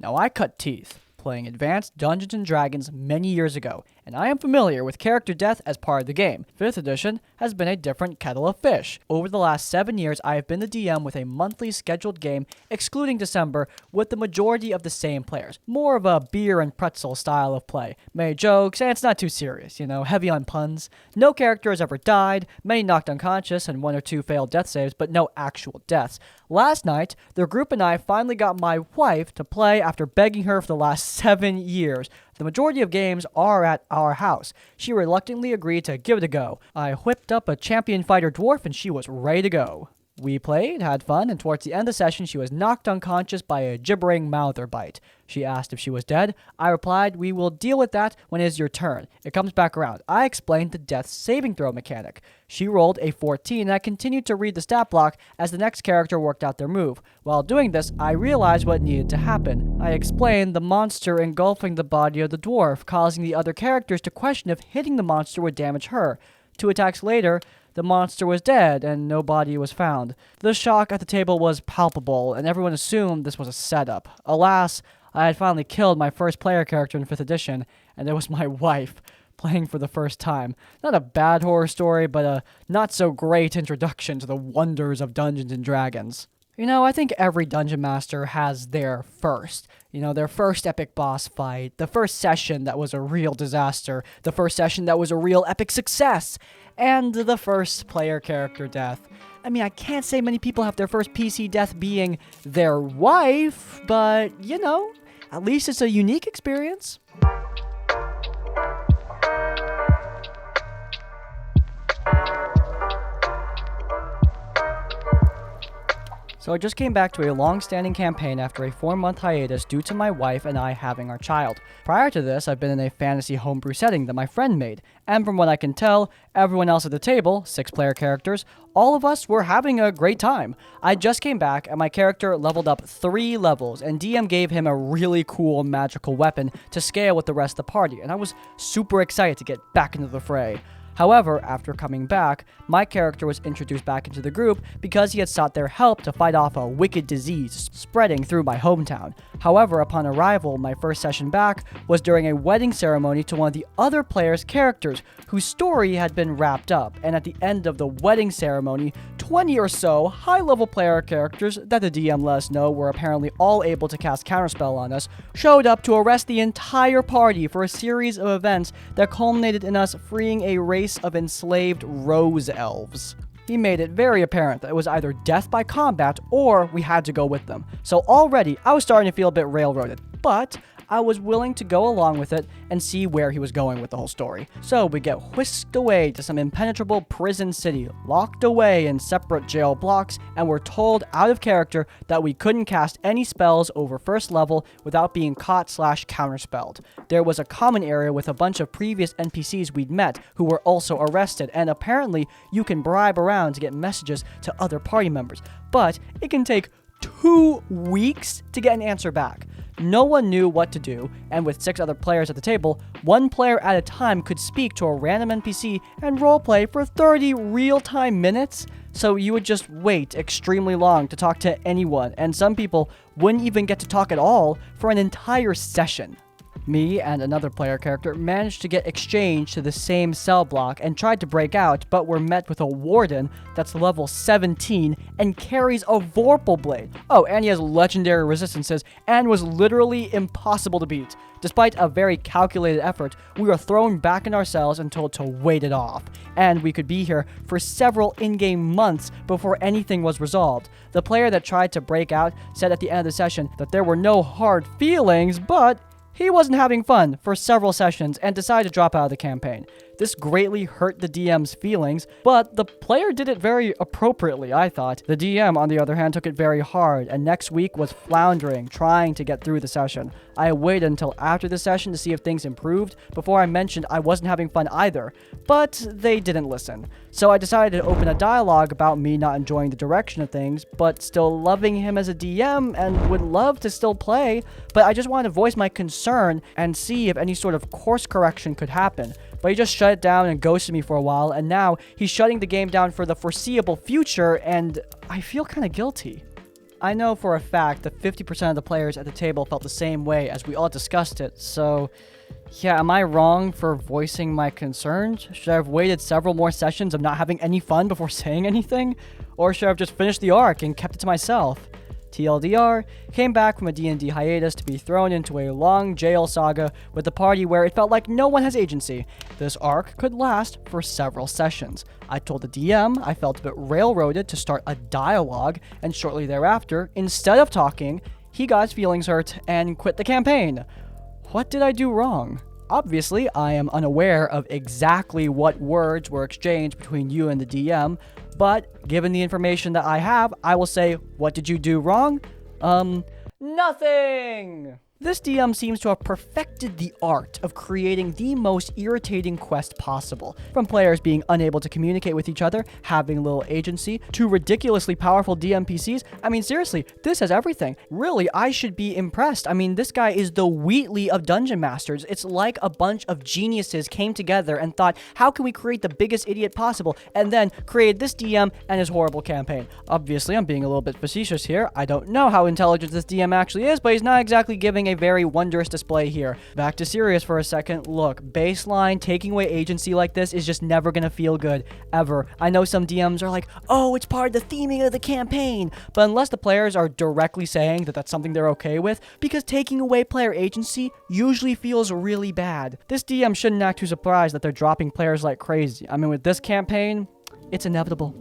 Now, I cut teeth playing advanced Dungeons & Dragons many years ago, and I am familiar with character death as part of the game. 5th edition has been a different kettle of fish. Over the last 7 years, I have been the DM with a monthly scheduled game, excluding December, with the majority of the same players. More of a beer and pretzel style of play. Many jokes, and it's not too serious, heavy on puns. No character has ever died, many knocked unconscious, and 1 or 2 failed death saves, but no actual deaths. Last night, the group and I finally got my wife to play after begging her for the last 7 years. The majority of games are at our house. She reluctantly agreed to give it a go. I whipped up a champion fighter dwarf and she was ready to go. We played, had fun, and towards the end of the session, she was knocked unconscious by a gibbering mouther bite. She asked if she was dead. I replied, "We will deal with that when it is your turn. It comes back around." I explained the death saving throw mechanic. She rolled a 14, and I continued to read the stat block as the next character worked out their move. While doing this, I realized what needed to happen. I explained the monster engulfing the body of the dwarf, causing the other characters to question if hitting the monster would damage her. 2 attacks later, the monster was dead, and no body was found. The shock at the table was palpable, and everyone assumed this was a setup. Alas, I had finally killed my first player character in 5th edition, and it was my wife, playing for the first time. Not a bad horror story, but a not-so-great introduction to the wonders of Dungeons & Dragons. I think every Dungeon Master has their first. Their first epic boss fight, the first session that was a real disaster, the first session that was a real epic success, and the first player character death. I can't say many people have their first PC death being their wife, but, at least it's a unique experience. So I just came back to a long-standing campaign after a 4-month hiatus due to my wife and I having our child. Prior to this, I've been in a fantasy homebrew setting that my friend made, and from what I can tell, everyone else at the table, 6 player characters, all of us were having a great time. I just came back and my character leveled up 3 levels, and DM gave him a really cool magical weapon to scale with the rest of the party, and I was super excited to get back into the fray. However, after coming back, my character was introduced back into the group because he had sought their help to fight off a wicked disease spreading through my hometown. However, upon arrival, my first session back was during a wedding ceremony to one of the other players' characters whose story had been wrapped up, and at the end of the wedding ceremony, 20 or so high-level player characters that the DM let us know were apparently all able to cast Counterspell on us, showed up to arrest the entire party for a series of events that culminated in us freeing a race of enslaved rose elves. He made it very apparent that it was either death by combat or we had to go with them. So already, I was starting to feel a bit railroaded, but I was willing to go along with it and see where he was going with the whole story. So we get whisked away to some impenetrable prison city, locked away in separate jail blocks, and we're told out of character that we couldn't cast any spells over 1st level without being caught/counterspelled. There was a common area with a bunch of previous NPCs we'd met who were also arrested, and apparently you can bribe around to get messages to other party members, but it can take 2 weeks to get an answer back. No one knew what to do, and with 6 other players at the table, 1 player at a time could speak to a random NPC and roleplay for 30 real-time minutes, so you would just wait extremely long to talk to anyone, and some people wouldn't even get to talk at all for an entire session. Me and another player character managed to get exchanged to the same cell block and tried to break out, but were met with a warden that's level 17 and carries a Vorpal blade. Oh, and he has legendary resistances and was literally impossible to beat. Despite a very calculated effort, we were thrown back in our cells and told to wait it off, and we could be here for several in-game months before anything was resolved. The player that tried to break out said at the end of the session that there were no hard feelings, but he wasn't having fun for several sessions and decided to drop out of the campaign. This greatly hurt the DM's feelings, but the player did it very appropriately, I thought. The DM, on the other hand, took it very hard, and next week was floundering, trying to get through the session. I waited until after the session to see if things improved before I mentioned I wasn't having fun either, but they didn't listen. So I decided to open a dialogue about me not enjoying the direction of things, but still loving him as a DM and would love to still play, but I just wanted to voice my concern and see if any sort of course correction could happen. But he just shut it down and ghosted me for a while, and now he's shutting the game down for the foreseeable future, and I feel kind of guilty. I know for a fact that 50% of the players at the table felt the same way as we all discussed it, so yeah, am I wrong for voicing my concerns? Should I have waited several more sessions of not having any fun before saying anything? Or should I have just finished the arc and kept it to myself? TLDR, came back from a D&D hiatus to be thrown into a long jail saga with a party where it felt like no one has agency. This arc could last for several sessions. I told the DM I felt a bit railroaded to start a dialogue, and shortly thereafter, instead of talking, he got his feelings hurt and quit the campaign. What did I do wrong? Obviously, I am unaware of exactly what words were exchanged between you and the DM, but given the information that I have, I will say, what did you do wrong? Nothing! This DM seems to have perfected the art of creating the most irritating quest possible. From players being unable to communicate with each other, having little agency, to ridiculously powerful DMPCs. I mean, seriously, this has everything. Really, I should be impressed. I mean, this guy is the Wheatley of Dungeon Masters. It's like a bunch of geniuses came together and thought, how can we create the biggest idiot possible? And then created this DM and his horrible campaign. Obviously, I'm being a little bit facetious here. I don't know how intelligent this DM actually is, but he's not exactly giving a very wondrous display here. Back to serious for a second. Look, baseline, taking away agency like this is just never gonna feel good, ever. I know some DMs are like, oh, it's part of the theming of the campaign, but unless the players are directly saying that that's something they're okay with, because taking away player agency usually feels really bad. This DM shouldn't act too surprised that they're dropping players like crazy. I mean, with this campaign, it's inevitable.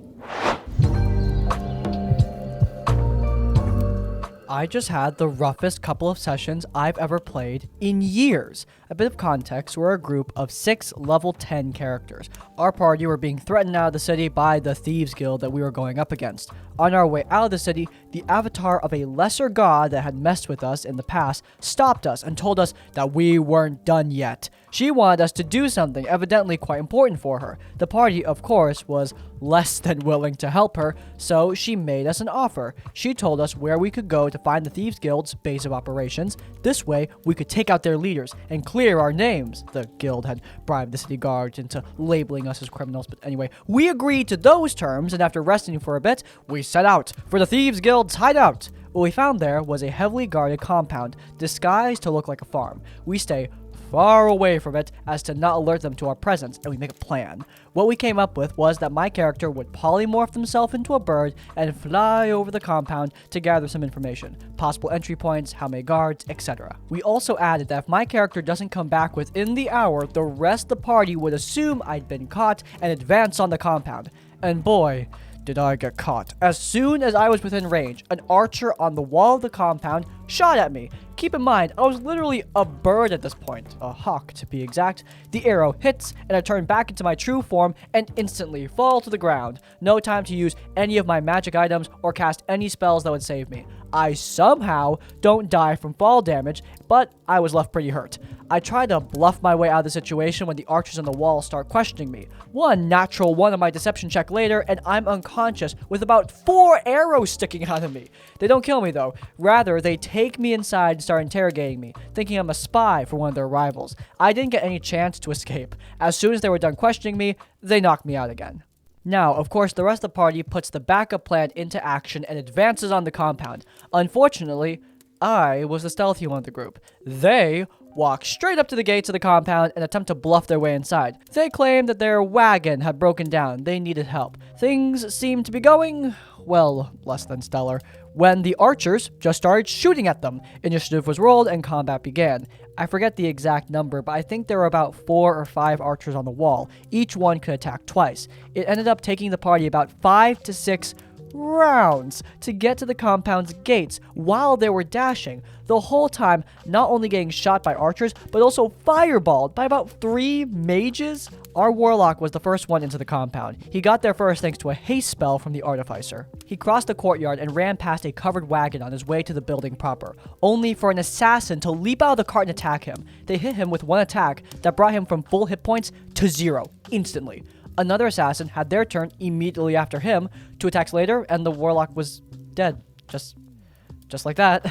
I just had the roughest couple of sessions I've ever played in years. A bit of context, we're a group of 6 level 10 characters. Our party were being threatened out of the city by the Thieves Guild that we were going up against. On our way out of the city, the avatar of a lesser god that had messed with us in the past stopped us and told us that we weren't done yet. She wanted us to do something evidently quite important for her. The party, of course, was less than willing to help her, so she made us an offer. She told us where we could go to find the Thieves Guild's base of operations. This way, we could take out their leaders and clear our names. The guild had bribed the city guards into labeling us as criminals, but anyway, we agreed to those terms, and after resting for a bit, we set out for the Thieves Guild's hideout. What we found there was a heavily guarded compound, disguised to look like a farm. We stay far away from it as to not alert them to our presence, and we make a plan. What we came up with was that my character would polymorph himself into a bird and fly over the compound to gather some information, possible entry points, how many guards, etc. We also added that if my character doesn't come back within the hour, the rest of the party would assume I'd been caught and advance on the compound. And boy, did I get caught. As soon as I was within range, an archer on the wall of the compound shot at me. Keep in mind, I was literally a bird at this point, a hawk to be exact. The arrow hits, and I turn back into my true form and instantly fall to the ground. No time to use any of my magic items or cast any spells that would save me. I somehow don't die from fall damage, but I was left pretty hurt. I try to bluff my way out of the situation when the archers on the wall start questioning me. One natural one on my deception check later, and I'm unconscious with about 4 arrows sticking out of me. They don't kill me though. Rather, they take me inside and start interrogating me, thinking I'm a spy for one of their rivals. I didn't get any chance to escape. As soon as they were done questioning me, they knocked me out again. Now, of course, the rest of the party puts the backup plan into action and advances on the compound. Unfortunately, I was the stealthy one of the group. They walk straight up to the gates of the compound and attempt to bluff their way inside. They claim that their wagon had broken down. They needed help. Things seemed to be going, well, less than stellar, when the archers just started shooting at them. Initiative was rolled and combat began. I forget the exact number, but I think there were about 4 or 5 archers on the wall. Each one could attack twice. It ended up taking the party about 5 to 6 rounds to get to the compound's gates while they were dashing, the whole time not only getting shot by archers, but also fireballed by about 3 mages. Our warlock was the first one into the compound. He got there first thanks to a haste spell from the artificer. He crossed the courtyard and ran past a covered wagon on his way to the building proper, only for an assassin to leap out of the cart and attack him. They hit him with one attack that brought him from full hit points to 0 instantly. Another assassin had their turn immediately after him. 2 attacks later, and the warlock was dead. Just like that.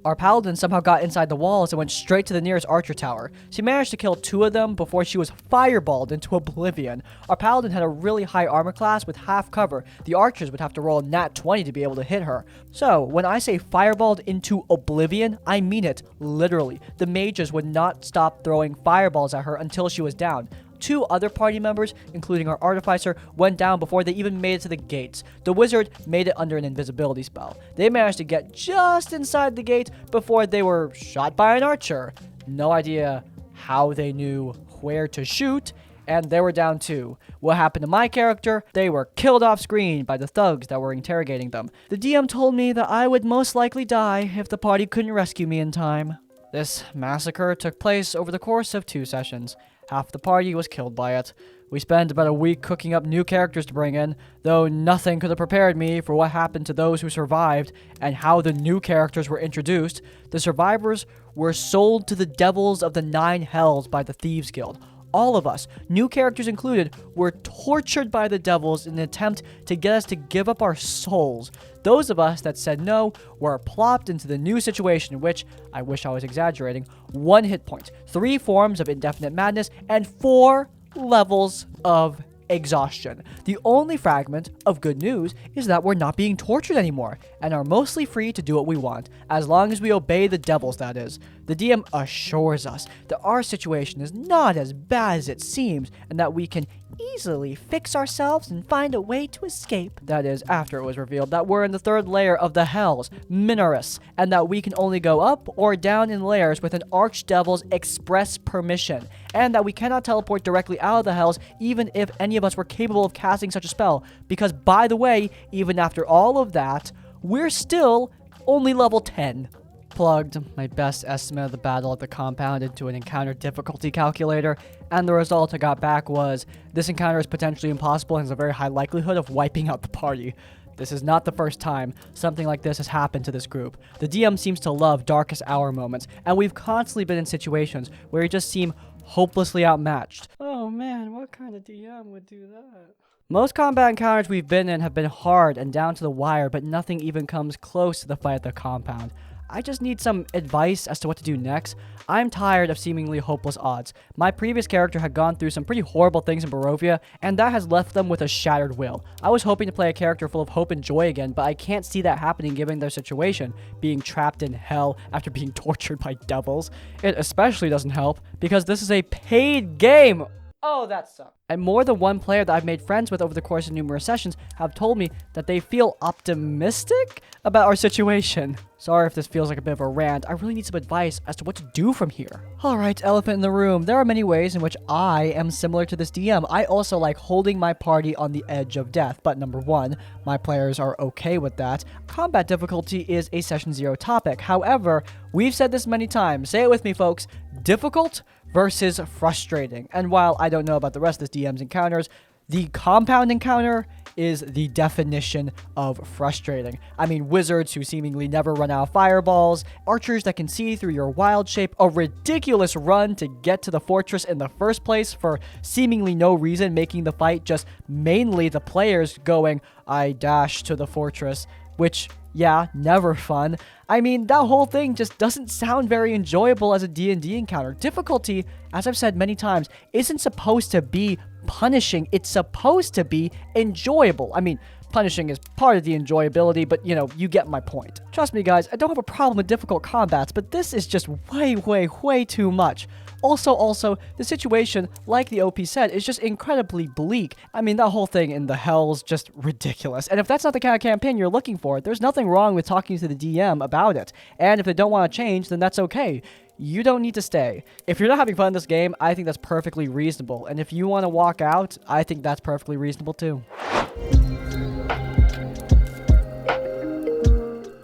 our paladin somehow got inside the walls and went straight to the nearest archer tower. She managed to kill 2 of them before she was fireballed into oblivion. Our paladin had a really high armor class with half cover. The archers would have to roll a nat 20 to be able to hit her. So, when I say fireballed into oblivion, I mean it, literally. The mages would not stop throwing fireballs at her until she was down. 2 other party members, including our artificer, went down before they even made it to the gates. The wizard made it under an invisibility spell. They managed to get just inside the gate before they were shot by an archer. No idea how they knew where to shoot, and they were down too. What happened to my character? They were killed off screen by the thugs that were interrogating them. The DM told me that I would most likely die if the party couldn't rescue me in time. This massacre took place over the course of 2 sessions. Half the party was killed by it. We spent about a week cooking up new characters to bring in, though nothing could have prepared me for what happened to those who survived and how the new characters were introduced. The survivors were sold to the devils of the 9 hells by the Thieves Guild. All of us, new characters included, were tortured by the devils in an attempt to get us to give up our souls. Those of us that said no were plopped into the new situation in which, I wish I was exaggerating, 1 hit point, 3 forms of indefinite madness, and 4 levels of exhaustion. The only fragment of good news is that we're not being tortured anymore, and are mostly free to do what we want, as long as we obey the devils, that is. The DM assures us that our situation is not as bad as it seems, and that we can easily fix ourselves and find a way to escape. That is, after it was revealed that we're in the 3rd layer of the hells, Minoris, and that we can only go up or down in layers with an archdevil's express permission, and that we cannot teleport directly out of the hells even if any of us were capable of casting such a spell, because by the way, even after all of that, we're still only level 10. Plugged my best estimate of the battle at the compound into an encounter difficulty calculator, and the result I got back was, this encounter is potentially impossible and has a very high likelihood of wiping out the party. This is not the first time something like this has happened to this group. The DM seems to love darkest hour moments, and we've constantly been in situations where we just seem hopelessly outmatched. Oh man, what kind of DM would do that? Most combat encounters we've been in have been hard and down to the wire, but nothing even comes close to the fight at the compound. I just need some advice as to what to do next. I'm tired of seemingly hopeless odds. My previous character had gone through some pretty horrible things in Barovia, and that has left them with a shattered will. I was hoping to play a character full of hope and joy again, but I can't see that happening given their situation, being trapped in hell after being tortured by devils. It especially doesn't help, because this is a paid game. Oh, that sucks. And more than one player that I've made friends with over the course of numerous sessions have told me that they feel optimistic about our situation. Sorry if this feels like a bit of a rant. I really need some advice as to what to do from here. Alright, elephant in the room. There are many ways in which I am similar to this DM. I also like holding my party on the edge of death. But number 1, my players are okay with that. Combat difficulty is a session 0 topic. However, we've said this many times. Say it with me, folks. Difficult versus frustrating. And while I don't know about the rest of this DM's encounters, the compound encounter is the definition of frustrating. I mean, wizards who seemingly never run out of fireballs, archers that can see through your wild shape, a ridiculous run to get to the fortress in the first place for seemingly no reason, making the fight just mainly the players going, I dash to the fortress, which, yeah, never fun. I mean, that whole thing just doesn't sound very enjoyable as a D&D encounter. Difficulty, as I've said many times, isn't supposed to be punishing. It's supposed to be enjoyable. I mean, punishing is part of the enjoyability, but, you know, you get my point. Trust me, guys, I don't have a problem with difficult combats, but this is just way too much. Also, the situation, like the OP said, is just incredibly bleak. I mean, that whole thing in the hell's just ridiculous. And if that's not the kind of campaign you're looking for, there's nothing wrong with talking to the DM about it. And if they don't want to change, then that's okay. You don't need to stay. If you're not having fun in this game, I think that's perfectly reasonable. And if you want to walk out, I think that's perfectly reasonable too.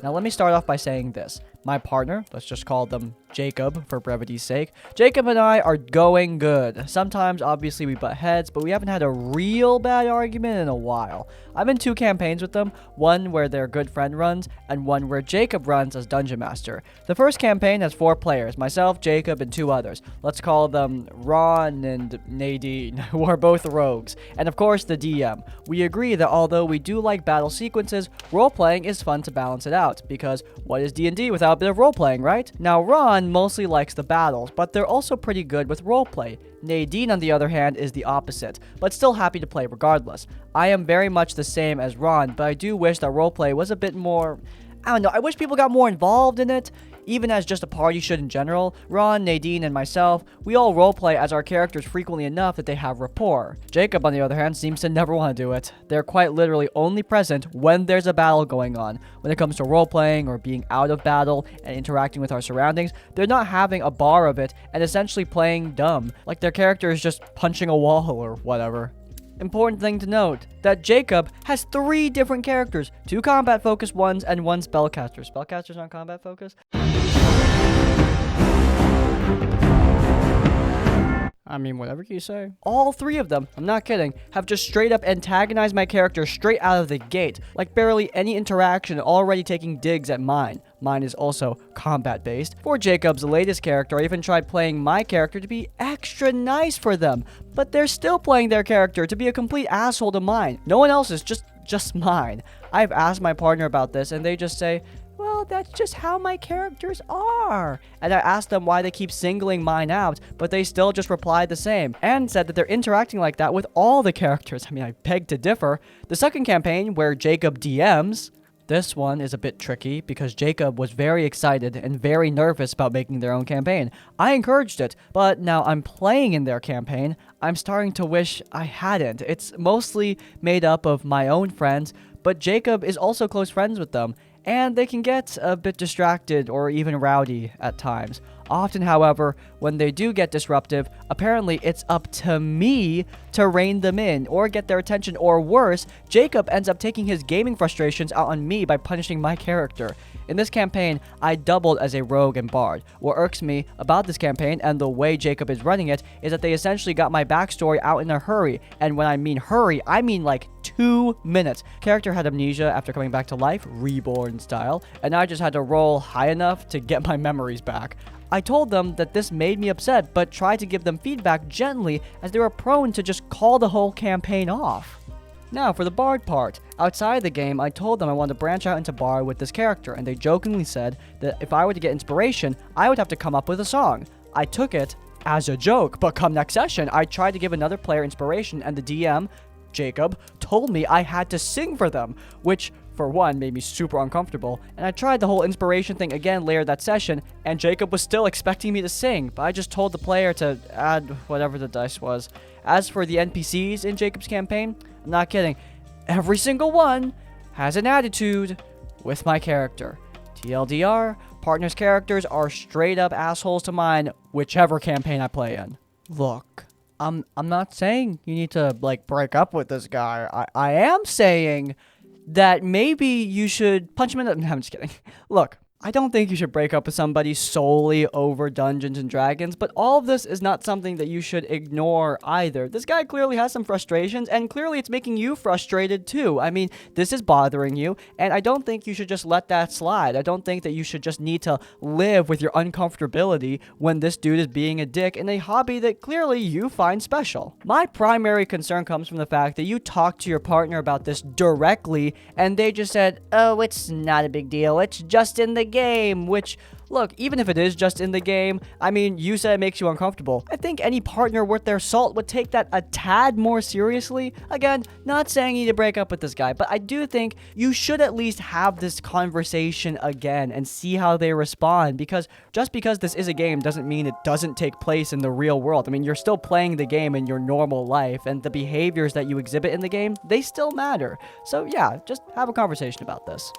Now let me start off by saying this. My partner, let's just call them Jacob, for brevity's sake. Jacob and I are going good. Sometimes, obviously, we butt heads, but we haven't had a real bad argument in a while. I'm in 2 campaigns with them, one where their good friend runs, and one where Jacob runs as Dungeon Master. The first campaign has 4 players, myself, Jacob, and 2 others. Let's call them Ron and Nadine, who are both rogues, and of course the DM. We agree that although we do like battle sequences, role-playing is fun to balance it out, because what is D&D without a bit of role-playing, right? Now Ron mostly likes the battles, but they're also pretty good with roleplay. Nadine, on the other hand, is the opposite, but still happy to play regardless. I am very much the same as Ron, but I do wish that roleplay was a bit more... I don't know, I wish people got more involved in it, even as just a party should in general. Ron, Nadine, and myself, we all roleplay as our characters frequently enough that they have rapport. Jacob, on the other hand, seems to never want to do it. They're quite literally only present when there's a battle going on. When it comes to roleplaying or being out of battle and interacting with our surroundings, they're not having a bar of it and essentially playing dumb, like their character is just punching a wall or whatever. Important thing to note, that Jacob has 3 different characters, 2 combat-focused ones and 1 spellcaster. Spellcasters aren't combat-focused? I mean, whatever you say. All 3 of them, I'm not kidding, have just straight up antagonized my character straight out of the gate. Like barely any interaction, already taking digs at mine. Mine is also combat-based. For Jacob's latest character, I even tried playing my character to be extra nice for them. But they're still playing their character to be a complete asshole to mine. No one else is, just mine. I've asked my partner about this, and they just say, well, that's just how my characters are. And I asked them why they keep singling mine out, but they still just replied the same, and said that they're interacting like that with all the characters. I mean, I beg to differ. The second campaign, where Jacob DMs, this one is a bit tricky because Jacob was very excited and very nervous about making their own campaign. I encouraged it, but now I'm playing in their campaign. I'm starting to wish I hadn't. It's mostly made up of my own friends, but Jacob is also close friends with them, and they can get a bit distracted or even rowdy at times. Often, however, when they do get disruptive, apparently it's up to me to rein them in or get their attention, or worse, Jacob ends up taking his gaming frustrations out on me by punishing my character. In this campaign, I doubled as a rogue and bard. What irks me about this campaign and the way Jacob is running it is that they essentially got my backstory out in a hurry, and when I mean hurry, I mean like 2 minutes. Character had amnesia after coming back to life, reborn style, and I just had to roll high enough to get my memories back. I told them that this made me upset, but tried to give them feedback gently as they were prone to just call the whole campaign off. Now, for the bard part. Outside the game, I told them I wanted to branch out into bard with this character, and they jokingly said that if I were to get inspiration, I would have to come up with a song. I took it as a joke, but come next session, I tried to give another player inspiration, and the DM, Jacob, told me I had to sing for them, which, for one, made me super uncomfortable, and I tried the whole inspiration thing again later that session, and Jacob was still expecting me to sing, but I just told the player to add whatever the dice was. As for the NPCs in Jacob's campaign, I'm not kidding, every single one has an attitude with my character. TLDR, partners' characters are straight up assholes to mine, whichever campaign I play in. Look, I'm not saying you need to, like, break up with this guy. I am saying that maybe you should punch him in the... No, I'm just kidding. Look, I don't think you should break up with somebody solely over Dungeons and Dragons, but all of this is not something that you should ignore either. This guy clearly has some frustrations, and clearly it's making you frustrated too. I mean, this is bothering you, and I don't think you should just let that slide. I don't think that you should just need to live with your uncomfortability when this dude is being a dick in a hobby that clearly you find special. My primary concern comes from the fact that you talked to your partner about this directly, and they just said, oh, it's not a big deal, it's just in the game, which, look, even if it is just in the game, I mean, you said it makes you uncomfortable. I think any partner worth their salt would take that a tad more seriously. Again, not saying you need to break up with this guy, but I do think you should at least have this conversation again and see how they respond, because just because this is a game doesn't mean it doesn't take place in the real world. I mean, you're still playing the game in your normal life, and the behaviors that you exhibit in the game, they still matter. So yeah, just have a conversation about this.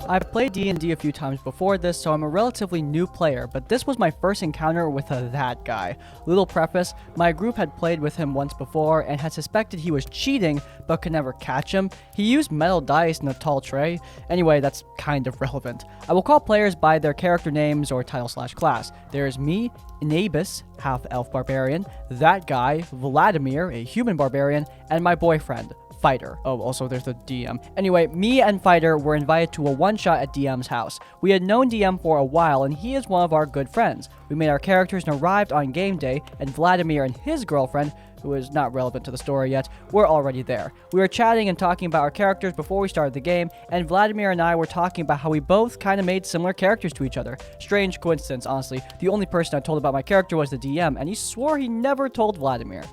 I've played D&D a few times before this, so I'm a relatively new player, but this was my first encounter with that guy. Little preface, my group had played with him once before and had suspected he was cheating, but could never catch him. He used metal dice in a tall tray. Anyway, that's kind of relevant. I will call players by their character names or title/class. There's me, Inabus, half-elf barbarian, that guy, Vladimir, a human barbarian, and my boyfriend, Fighter. Oh, also there's the DM. Anyway, me and Fighter were invited to a one-shot at DM's house. We had known DM for a while, and he is one of our good friends. We made our characters and arrived on game day, and Vladimir and his girlfriend, who is not relevant to the story yet, were already there. We were chatting and talking about our characters before we started the game, and Vladimir and I were talking about how we both kind of made similar characters to each other. Strange coincidence, honestly. The only person I told about my character was the DM, and he swore he never told Vladimir.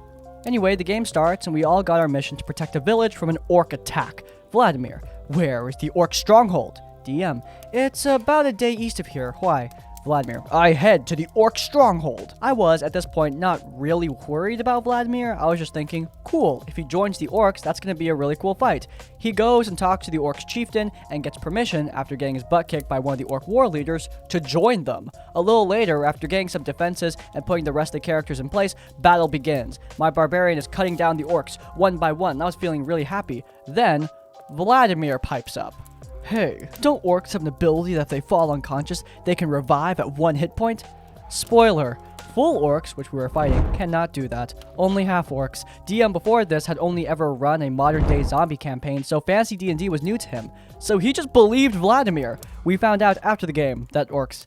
Anyway, the game starts, and we all got our mission to protect a village from an orc attack. Vladimir, where is the orc stronghold? DM, it's about a day east of here. Why? Vladimir, I head to the orc stronghold. I was, at this point, not really worried about Vladimir. I was just thinking, cool, if he joins the orcs, that's going to be a really cool fight. He goes and talks to the orcs chieftain and gets permission, after getting his butt kicked by one of the orc war leaders, to join them. A little later, after getting some defenses and putting the rest of the characters in place, battle begins. My barbarian is cutting down the orcs one by one, and I was feeling really happy. Then, Vladimir pipes up. Hey, don't orcs have an ability that if they fall unconscious, they can revive at 1 hit point? Spoiler, full orcs, which we were fighting, cannot do that. Only half orcs. DM before this had only ever run a modern day zombie campaign, so fancy D&D was new to him. So he just believed Vladimir. We found out after the game that orcs,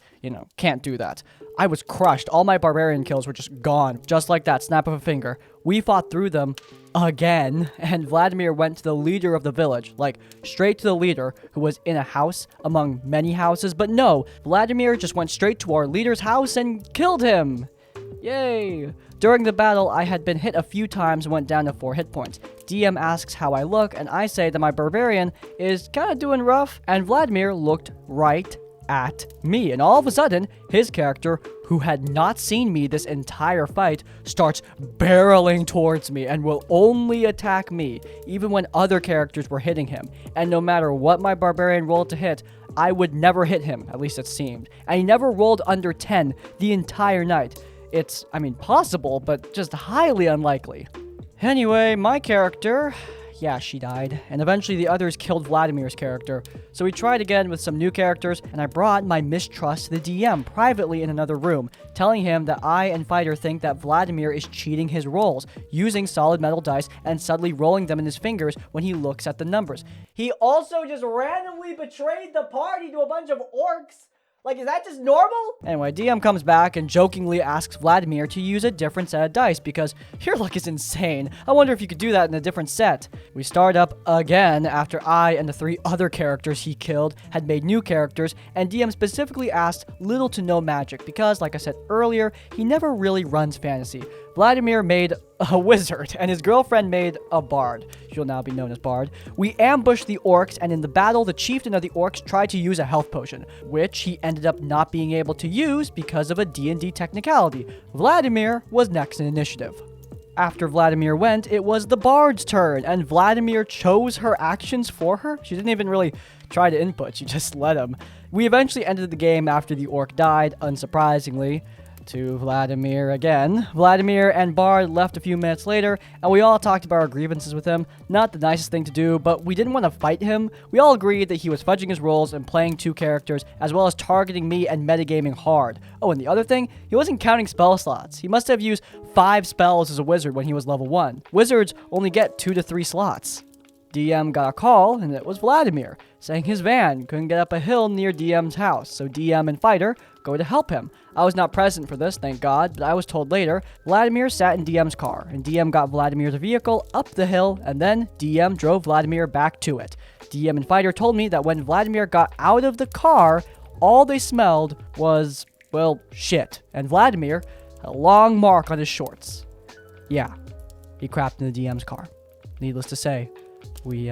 can't do that. I was crushed. All my barbarian kills were just gone. Just like that, snap of a finger. We fought through them again, and Vladimir went to the leader of the village, like straight to the leader, who was in a house among many houses. But no, Vladimir just went straight to our leader's house and killed him. Yay! During the battle, I had been hit a few times and went down to 4 hit points. DM asks how I look, and I say that my barbarian is kind of doing rough, and Vladimir looked right at me, and all of a sudden, his character, who had not seen me this entire fight, starts barreling towards me and will only attack me, even when other characters were hitting him. And no matter what my barbarian rolled to hit, I would never hit him, at least it seemed. And he never rolled under 10 the entire night. It's, possible, but just highly unlikely. Anyway, my character, yeah, she died, and eventually the others killed Vladimir's character. So we tried again with some new characters, and I brought my mistrust to the DM privately in another room, telling him that I and Fighter think that Vladimir is cheating his rolls, using solid metal dice and suddenly rolling them in his fingers when he looks at the numbers. He also just randomly betrayed the party to a bunch of orcs. Like, is that just normal? Anyway, DM comes back and jokingly asks Vladimir to use a different set of dice because your luck is insane. I wonder if you could do that in a different set. We start up again after I and the 3 other characters he killed had made new characters, and DM specifically asked little to no magic because, like I said earlier, he never really runs fantasy. Vladimir made a wizard, and his girlfriend made a bard. She'll now be known as Bard. We ambushed the orcs, and in the battle, the chieftain of the orcs tried to use a health potion, which he ended up not being able to use because of a D&D technicality. Vladimir was next in initiative. After Vladimir went, it was the bard's turn, and Vladimir chose her actions for her. She didn't even really try to input, she just let him. We eventually ended the game after the orc died, unsurprisingly, to Vladimir again. Vladimir and Bard left a few minutes later, and we all talked about our grievances with him. Not the nicest thing to do, but we didn't want to fight him. We all agreed that he was fudging his rolls and playing 2 characters, as well as targeting me and metagaming hard. Oh, and the other thing, he wasn't counting spell slots. He must have used 5 spells as a wizard when he was level 1. Wizards only get 2 to 3 slots. DM got a call, and it was Vladimir, saying his van couldn't get up a hill near DM's house, so DM and Fighter go to help him. I was not present for this, thank God, but I was told later, Vladimir sat in DM's car, and DM got Vladimir's vehicle up the hill, and then DM drove Vladimir back to it. DM and Fighter told me that when Vladimir got out of the car, all they smelled was, well, shit, and Vladimir had a long mark on his shorts. Yeah, he crapped in the DM's car. Needless to say, we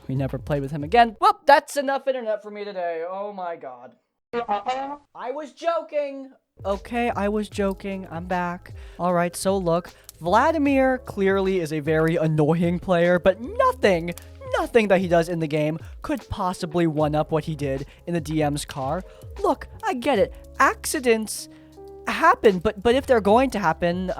never played with him again. Well, that's enough internet for me today. Oh my God. I was joking. Okay, I was joking. I'm back. All right, so look, Vladimir clearly is a very annoying player, but nothing nothing that he does in the game could possibly one-up what he did in the DM's car. Look, I get it. Accidents happen, but if they're going to happen,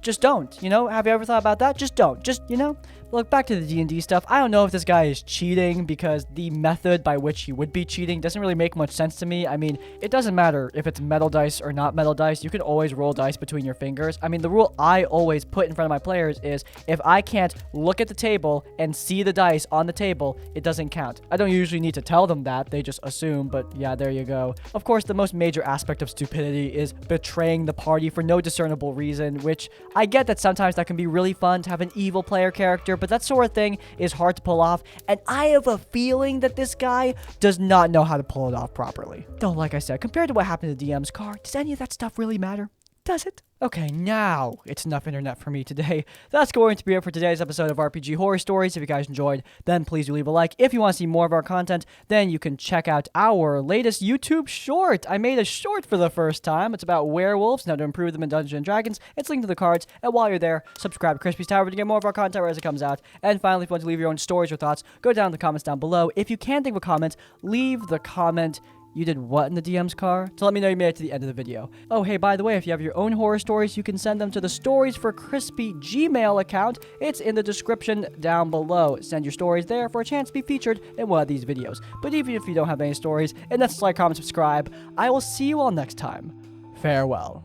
just don't, you know? Have you ever thought about that? Just don't. Just, you know? Look, back to the D&D stuff. I don't know if this guy is cheating because the method by which he would be cheating doesn't really make much sense to me. I mean, it doesn't matter if it's metal dice or not metal dice. You can always roll dice between your fingers. I mean, the rule I always put in front of my players is if I can't look at the table and see the dice on the table, it doesn't count. I don't usually need to tell them that. They just assume, but yeah, there you go. Of course, the most major aspect of stupidity is betraying the party for no discernible reason, which I get that sometimes that can be really fun to have an evil player character, but that sort of thing is hard to pull off, and I have a feeling that this guy does not know how to pull it off properly. Though, like I said, compared to what happened to DM's car, does any of that stuff really matter? Does it? Okay, now it's enough internet for me today. That's going to be it for today's episode of RPG Horror Stories. If you guys enjoyed, then please do leave a like. If you want to see more of our content, then you can check out our latest YouTube short. I made a short for the first time. It's about werewolves, now to improve them in Dungeons & Dragons. It's linked to the cards. And while you're there, subscribe to Crispy's Tavern to get more of our content as it comes out. And finally, if you want to leave your own stories or thoughts, go down in the comments down below. If you can think of a comment, leave the comment. You did what in the DM's car? To let me know you made it to the end of the video. Oh, hey, by the way, if you have your own horror stories, you can send them to the Stories for Crispy Gmail account. It's in the description down below. Send your stories there for a chance to be featured in one of these videos. But even if you don't have any stories, and that's like, comment, subscribe, I will see you all next time. Farewell.